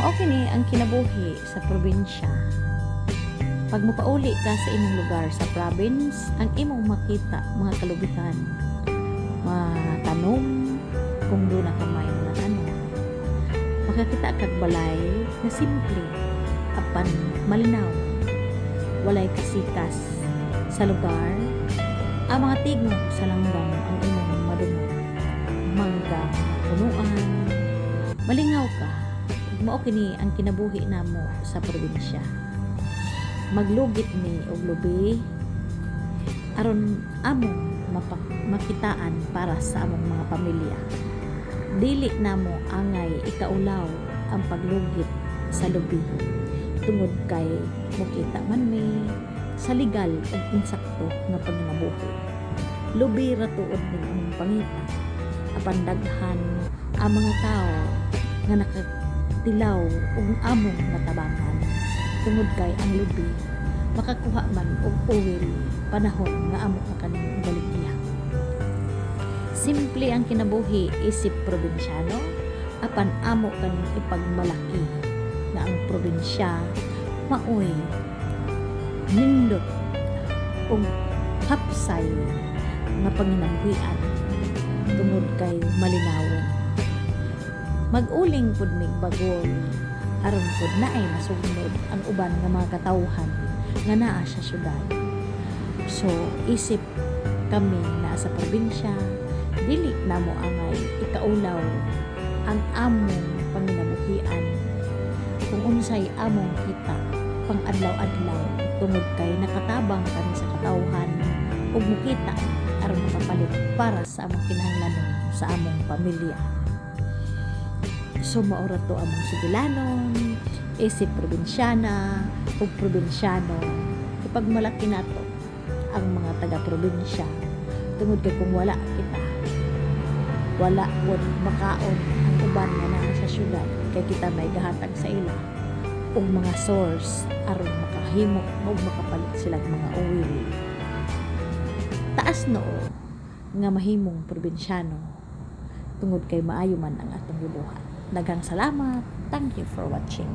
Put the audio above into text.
Mao kini ang kinabuhi sa probinsya. Pag mopauli ka sa imong lugar sa province, ang imong makita mga kalubihan, matanom kung doon na kamay mga tanom. Makakita kag balay na simple, apan malinaw, walay kasikas sa lugar. Ang mga tignog sa langgam ang imong madungog, mangga punuan, malingaw ka. Mao kini ang kinabuhi namo sa probinsya. Maglugit ni og lubi aron among makitaan para sa among mga pamilya. Dili namo angay ikaulaw ang paglugit sa lubi tungod kay mukita man mi sa legal ug insakto nga panginabuhi. Lubi ra tuod ning among pangita, apan daghan ang mga tao nga nakatilaw ug among natabangan tungod kay ang lubi makakuha man og uwil panahon nga amo makaning baligya. Simple ang kinabuhi isip probinsyano, apan amo kaning ipagmalaki na ang probinsya maoy nindot ug hapsay nga panginabuhian tungod kay malinawon. Mag-uling pud mig bagol aron pud naay masugnod ang uban nga mga katawhan nga naa sa syudad. So isip kami na sa probinsya, dili namo angay ikaulaw ang among panginabuhian kung unsay among kita pang adlaw-adlaw tungod kay nakatabang kami sa katawhan ug mukita aron makapalit para sa among kinahanglanon sa among pamilya. So maura to among sigilanon, isip probinsyana ug probinsyano, ipagmalaki nato ang mga taga-probinsya tungod kay kung wala kita, wala pud makaon ang uban nga naa sa syudad kay kita may gahatag sa ila ug mga source aron makahimo ug makapalit silang mga uwil. Taas noo nga mahimong probinsyano tungod kay maayo man ang atong gibuhat. Daghang salamat. Thank you for watching.